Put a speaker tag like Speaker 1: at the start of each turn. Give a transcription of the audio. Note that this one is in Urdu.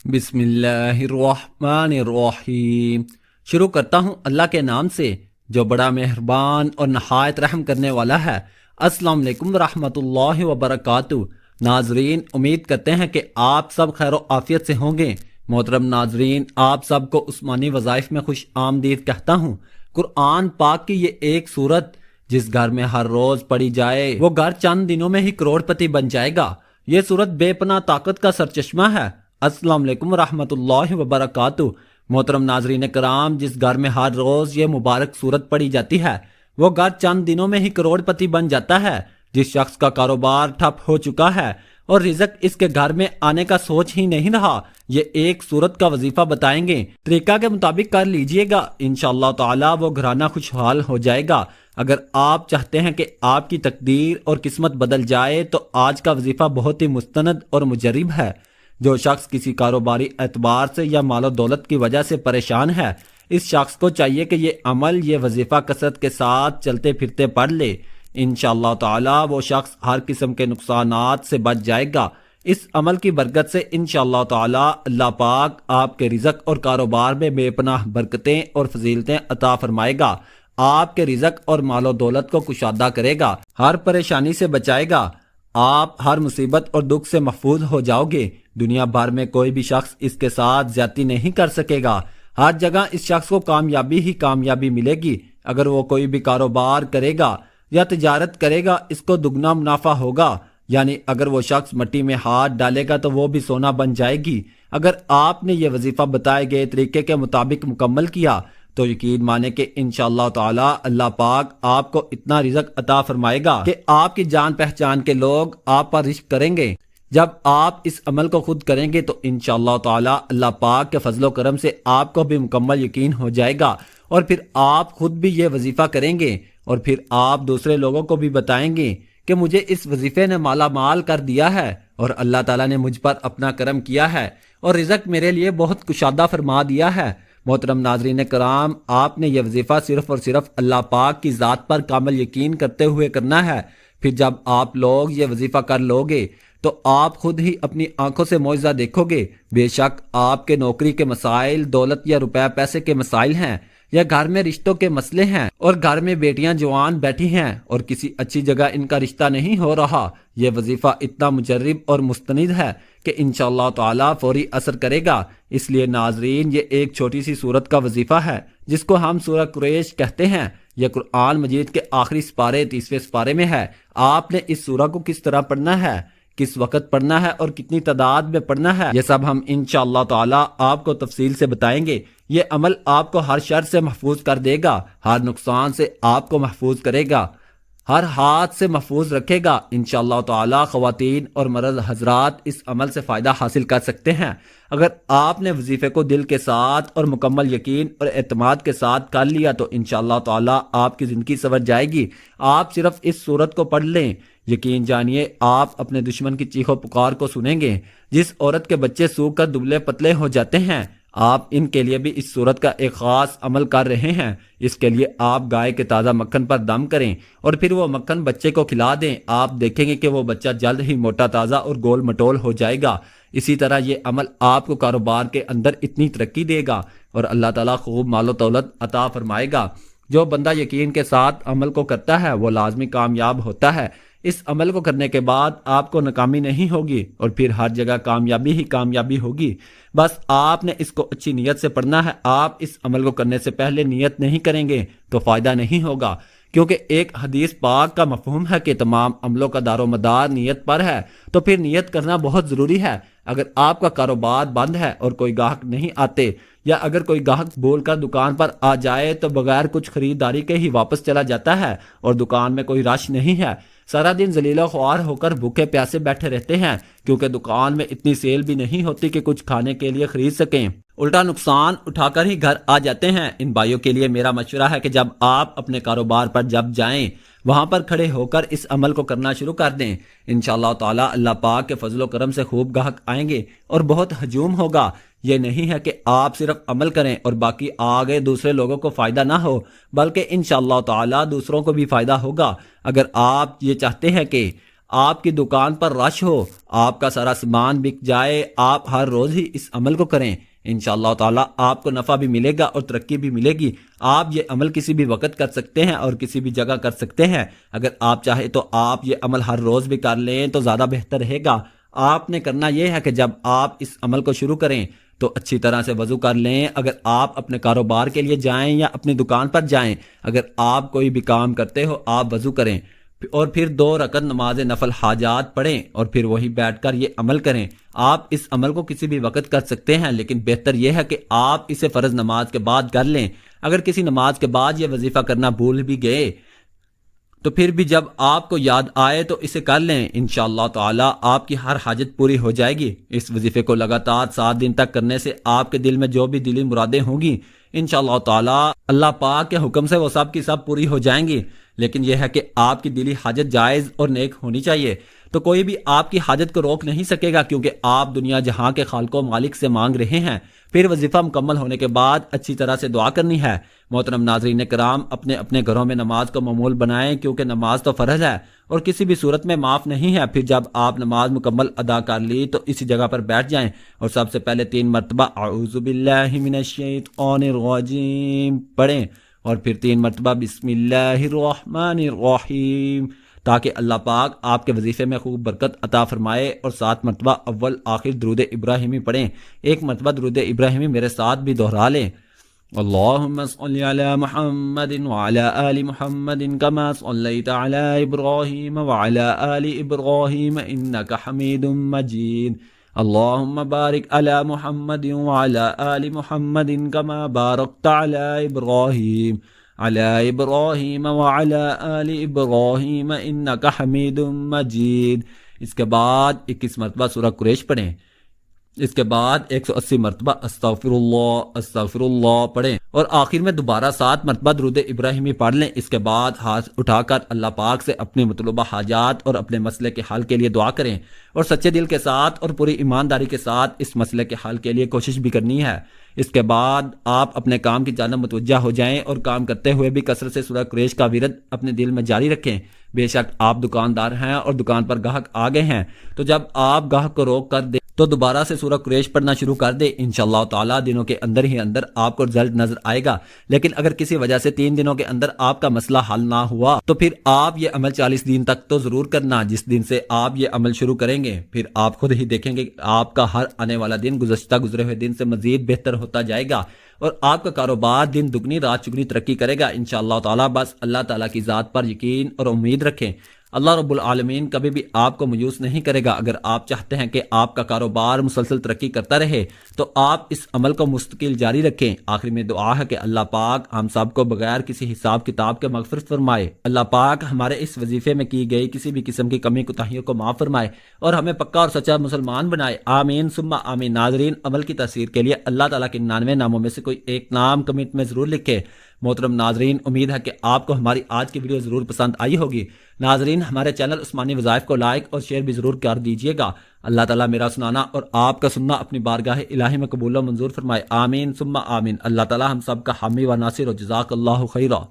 Speaker 1: بسم اللہ الرحمن الرحیم۔ شروع کرتا ہوں اللہ کے نام سے جو بڑا مہربان اور نہایت رحم کرنے والا ہے۔ السلام علیکم ورحمۃ اللہ وبرکاتہ۔ ناظرین، امید کرتے ہیں کہ آپ سب خیر و عافیت سے ہوں گے۔ محترم ناظرین، آپ سب کو عثمانی وظائف میں خوش آمدید کہتا ہوں۔ قرآن پاک کی یہ ایک سورت جس گھر میں ہر روز پڑھی جائے وہ گھر چند دنوں میں ہی کروڑ پتی بن جائے گا۔ یہ سورت بے پناہ طاقت کا سرچشمہ ہے۔ السلام علیکم ورحمۃ اللہ وبرکاتہ۔ محترم ناظرین کرام، جس گھر میں ہر روز یہ مبارک سورت پڑھی جاتی ہے وہ گھر چند دنوں میں ہی کروڑ پتی بن جاتا ہے۔ جس شخص کا کاروبار ٹھپ ہو چکا ہے اور رزق اس کے گھر میں آنے کا سوچ ہی نہیں رہا، یہ ایک سورت کا وظیفہ بتائیں گے، طریقہ کے مطابق کر لیجئے گا، انشاءاللہ تعالی وہ گھرانہ خوشحال ہو جائے گا۔ اگر آپ چاہتے ہیں کہ آپ کی تقدیر اور قسمت بدل جائے تو آج کا وظیفہ بہت ہی مستند اور مجرب ہے۔ جو شخص کسی کاروباری اعتبار سے یا مال و دولت کی وجہ سے پریشان ہے، اس شخص کو چاہیے کہ یہ عمل، یہ وظیفہ کثرت کے ساتھ چلتے پھرتے پڑھ لے۔ انشاءاللہ تعالی وہ شخص ہر قسم کے نقصانات سے بچ جائے گا۔ اس عمل کی برکت سے انشاءاللہ تعالی اللہ پاک آپ کے رزق اور کاروبار میں بے پناہ برکتیں اور فضیلتیں عطا فرمائے گا۔ آپ کے رزق اور مال و دولت کو کشادہ کرے گا، ہر پریشانی سے بچائے گا۔ آپ ہر مصیبت اور دکھ سے محفوظ ہو جاؤ گے۔ دنیا بھر میں کوئی بھی شخص اس کے ساتھ زیادتی نہیں کر سکے گا۔ ہر جگہ اس شخص کو کامیابی ہی کامیابی ملے گی۔ اگر وہ کوئی بھی کاروبار کرے گا یا تجارت کرے گا، اس کو دگنا منافع ہوگا۔ یعنی اگر وہ شخص مٹی میں ہاتھ ڈالے گا تو وہ بھی سونا بن جائے گی۔ اگر آپ نے یہ وظیفہ بتائے گئے طریقے کے مطابق مکمل کیا تو یقین مانے کہ انشاءاللہ تعالی اللہ پاک آپ کو اتنا رزق عطا فرمائے گا کہ آپ کی جان پہچان کے لوگ آپ پر رشک کریں گے۔ جب آپ اس عمل کو خود کریں گے تو انشاءاللہ تعالی اللہ پاک کے فضل و کرم سے آپ کو بھی مکمل یقین ہو جائے گا، اور پھر آپ خود بھی یہ وظیفہ کریں گے، اور پھر آپ دوسرے لوگوں کو بھی بتائیں گے کہ مجھے اس وظیفے نے مالا مال کر دیا ہے، اور اللہ تعالیٰ نے مجھ پر اپنا کرم کیا ہے اور رزق میرے لیے بہت کشادہ فرما دیا ہے۔ محترم ناظرین کرام، آپ نے یہ وظیفہ صرف اور صرف اللہ پاک کی ذات پر کامل یقین کرتے ہوئے کرنا ہے۔ پھر جب آپ لوگ یہ وظیفہ کر لوگے تو آپ خود ہی اپنی آنکھوں سے معجزہ دیکھو گے۔ بے شک آپ کے نوکری کے مسائل، دولت یا روپے پیسے کے مسائل ہیں، یا گھر میں رشتوں کے مسئلے ہیں، اور گھر میں بیٹیاں جوان بیٹھی ہیں اور کسی اچھی جگہ ان کا رشتہ نہیں ہو رہا، یہ وظیفہ اتنا مجرب اور مستند ہے کہ انشاءاللہ تعالی فوری اثر کرے گا۔ اس لیے ناظرین، یہ ایک چھوٹی سی سورت کا وظیفہ ہے جس کو ہم سورہ قریش کہتے ہیں۔ یہ قرآن مجید کے آخری سپارے 30ویں سپارے میں ہے۔ آپ نے اس سورہ کو کس طرح پڑھنا ہے، کس وقت پڑھنا ہے اور کتنی تعداد میں پڑھنا ہے، یہ سب ہم انشاءاللہ تعالی آپ کو تفصیل سے بتائیں گے۔ یہ عمل آپ کو ہر شر سے محفوظ کر دے گا، ہر نقصان سے آپ کو محفوظ کرے گا، ہر ہاتھ سے محفوظ رکھے گا۔ انشاءاللہ تعالی خواتین اور مرد حضرات اس عمل سے فائدہ حاصل کر سکتے ہیں۔ اگر آپ نے وظیفے کو دل کے ساتھ اور مکمل یقین اور اعتماد کے ساتھ کر لیا تو انشاءاللہ تعالی آپ کی زندگی سنور جائے گی۔ آپ صرف اس سورت کو پڑھ لیں، یقین جانیے آپ اپنے دشمن کی چیخ و پکار کو سنیں گے۔ جس عورت کے بچے سوکھ کر دبلے پتلے ہو جاتے ہیں، آپ ان کے لیے بھی اس صورت کا ایک خاص عمل کر رہے ہیں۔ اس کے لیے آپ گائے کے تازہ مکھن پر دم کریں اور پھر وہ مکھن بچے کو کھلا دیں۔ آپ دیکھیں گے کہ وہ بچہ جلد ہی موٹا تازہ اور گول مٹول ہو جائے گا۔ اسی طرح یہ عمل آپ کو کاروبار کے اندر اتنی ترقی دے گا اور اللہ تعالیٰ خوب مال و دولت عطا فرمائے گا۔ جو بندہ یقین کے ساتھ عمل کو کرتا ہے وہ لازمی کامیاب ہوتا ہے۔ اس عمل کو کرنے کے بعد آپ کو ناکامی نہیں ہوگی اور پھر ہر جگہ کامیابی ہی کامیابی ہوگی۔ بس آپ نے اس کو اچھی نیت سے پڑھنا ہے۔ آپ اس عمل کو کرنے سے پہلے نیت نہیں کریں گے تو فائدہ نہیں ہوگا، کیونکہ ایک حدیث پاک کا مفہوم ہے کہ تمام عملوں کا دار و مدار نیت پر ہے، تو پھر نیت کرنا بہت ضروری ہے۔ اگر آپ کا کاروبار بند ہے اور کوئی گاہک نہیں آتے، یا اگر کوئی گاہک بول کر دکان پر آ جائے تو بغیر کچھ خریداری کے ہی واپس چلا جاتا ہے اور دکان میں کوئی رش نہیں ہے، سارا دن ذلیل و خوار ہو کر بھوکے پیاسے بیٹھے رہتے ہیں کیونکہ دکان میں اتنی سیل بھی نہیں ہوتی کہ کچھ کھانے کے لیے خرید سکیں، الٹا نقصان اٹھا کر ہی گھر آ جاتے ہیں۔ ان بھائیوں کے لیے میرا مشورہ ہے کہ جب آپ اپنے کاروبار پر جب جائیں وہاں پر کھڑے ہو کر اس عمل کو کرنا شروع کر دیں۔ انشاءاللہ تعالی اللہ پاک کے فضل و کرم سے خوب گاہک آئیں گے اور بہت ہجوم ہوگا۔ یہ نہیں ہے کہ آپ صرف عمل کریں اور باقی آگے دوسرے لوگوں کو فائدہ نہ ہو، بلکہ انشاءاللہ تعالی دوسروں کو بھی فائدہ ہوگا۔ اگر آپ یہ چاہتے ہیں کہ آپ کی دکان پر رش ہو، آپ کا سارا سامان بک جائے، آپ ہر روز ہی اس عمل کو کریں، انشاءاللہ تعالی آپ کو نفع بھی ملے گا اور ترقی بھی ملے گی۔ آپ یہ عمل کسی بھی وقت کر سکتے ہیں اور کسی بھی جگہ کر سکتے ہیں۔ اگر آپ چاہیں تو آپ یہ عمل ہر روز بھی کر لیں تو زیادہ بہتر رہے گا۔ آپ نے کرنا یہ ہے کہ جب آپ اس عمل کو شروع کریں تو اچھی طرح سے وضو کر لیں۔ اگر آپ اپنے کاروبار کے لیے جائیں یا اپنی دکان پر جائیں، اگر آپ کوئی بھی کام کرتے ہو آپ وضو کریں اور پھر 2 رکعت نماز نفل حاجات پڑھیں اور پھر وہی بیٹھ کر یہ عمل کریں۔ آپ اس عمل کو کسی بھی وقت کر سکتے ہیں، لیکن بہتر یہ ہے کہ آپ اسے فرض نماز کے بعد کر لیں۔ اگر کسی نماز کے بعد یہ وظیفہ کرنا بھول بھی گئے تو پھر بھی جب آپ کو یاد آئے تو اسے کر لیں، انشاءاللہ تعالی آپ کی ہر حاجت پوری ہو جائے گی۔ اس وظیفے کو لگاتار 7 دن تک کرنے سے آپ کے دل میں جو بھی دلی مرادیں ہوں گی انشاءاللہ تعالی اللہ پاک کے حکم سے وہ سب کی سب پوری ہو جائیں گی۔ لیکن یہ ہے کہ آپ کی دلی حاجت جائز اور نیک ہونی چاہیے، تو کوئی بھی آپ کی حاجت کو روک نہیں سکے گا، کیونکہ آپ دنیا جہاں کے خالق و مالک سے مانگ رہے ہیں۔ پھر وظیفہ مکمل ہونے کے بعد اچھی طرح سے دعا کرنی ہے۔ محترم ناظرین کرام، اپنے اپنے گھروں میں نماز کو معمول بنائیں، کیونکہ نماز تو فرض ہے اور کسی بھی صورت میں معاف نہیں ہے۔ پھر جب آپ نماز مکمل ادا کر لی تو اسی جگہ پر بیٹھ جائیں اور سب سے پہلے 3 مرتبہ اعوذ باللہ من الشیطان الرجیم پڑھیں اور پھر 3 مرتبہ بسم اللہ الرحمن الرحیم، تاکہ اللہ پاک آپ کے وظیفے میں خوب برکت عطا فرمائے۔ اور 7 مرتبہ اول آخر درود ابراہیمی پڑھیں۔ 1 مرتبہ درود ابراہیمی میرے ساتھ بھی دہرا لیں۔ اللہم صلی علی محمد وعلی آل محمد کما صلیت علی ابراہیم وعلی آل ابراہیم انک حمید مجید۔ اللہم بارک علی محمد وعلی آل محمد کما بارکت علی ابراہیم علی ابراہیم وعلی آل ابراہیم انک حمید مجید۔ اس کے بعد 21 مرتبہ سورہ قریش پڑھیں۔ اس کے بعد 180 مرتبہ استغفر اللہ پڑھیں اور آخر میں دوبارہ 7 مرتبہ درود ابراہیمی پڑھ لیں۔ اس کے بعد ہاتھ اٹھا کر اللہ پاک سے اپنی مطلوبہ حاجات اور اپنے مسئلے کے حل کے لیے دعا کریں اور سچے دل کے ساتھ اور پوری ایمانداری کے ساتھ اس مسئلے کے حل کے لیے کوشش بھی کرنی ہے۔ اس کے بعد آپ اپنے کام کی جانب متوجہ ہو جائیں اور کام کرتے ہوئے بھی کثرت سے سورہ قریش کا ورد اپنے دل میں جاری رکھیں۔ بے شک آپ دکاندار ہیں اور دکان پر گاہک آ گئے ہیں، تو جب آپ گاہک کو روک کر دیں تو دوبارہ سے سورہ قریش پڑھنا شروع کر دیں۔ انشاءاللہ تعالی دنوں کے اندر ہی اندر آپ کو رزلٹ نظر آئے گا۔ لیکن اگر کسی وجہ سے 3 دنوں کے اندر آپ کا مسئلہ حل نہ ہوا تو پھر آپ یہ عمل 40 دن تک تو ضرور کرنا۔ جس دن سے آپ یہ عمل شروع کریں گے پھر آپ خود ہی دیکھیں گے کہ آپ کا ہر آنے والا دن گزشتہ گزرے ہوئے دن سے مزید بہتر ہوتا جائے گا اور آپ کا کاروبار دن دگنی رات چگنی ترقی کرے گا انشاءاللہ تعالی۔ بس اللہ تعالیٰ کی ذات پر یقین اور امید رکھیں، اللہ رب العالمین کبھی بھی آپ کو مایوس نہیں کرے گا۔ اگر آپ چاہتے ہیں کہ آپ کا کاروبار مسلسل ترقی کرتا رہے تو آپ اس عمل کو مستقل جاری رکھیں۔ آخر میں دعا ہے کہ اللہ پاک ہم سب کو بغیر کسی حساب کتاب کے مغفرت فرمائے۔ اللہ پاک ہمارے اس وظیفے میں کی گئی کسی بھی قسم کی کمی کوتاہیوں کو معاف فرمائے اور ہمیں پکا اور سچا مسلمان بنائے، آمین ثم آمین۔ ناظرین، عمل کی تاثیر کے لیے اللہ تعالیٰ کے 99 ناموں میں سے کوئی ایک نام کمنٹ میں ضرور لکھے۔ محترم ناظرین، امید ہے کہ آپ کو ہماری آج کی ویڈیو ضرور پسند آئی ہوگی۔ ناظرین، ہمارے چینل عثمانی وظائف کو لائک اور شیئر بھی ضرور کر دیجیے گا۔ اللہ تعالیٰ میرا سنانا اور آپ کا سننا اپنی بارگاہ الہی میں قبول و منظور فرمائے، آمین ثم آمین۔ اللہ تعالیٰ ہم سب کا حامی و ناصر و جزاک اللہ خیرہ۔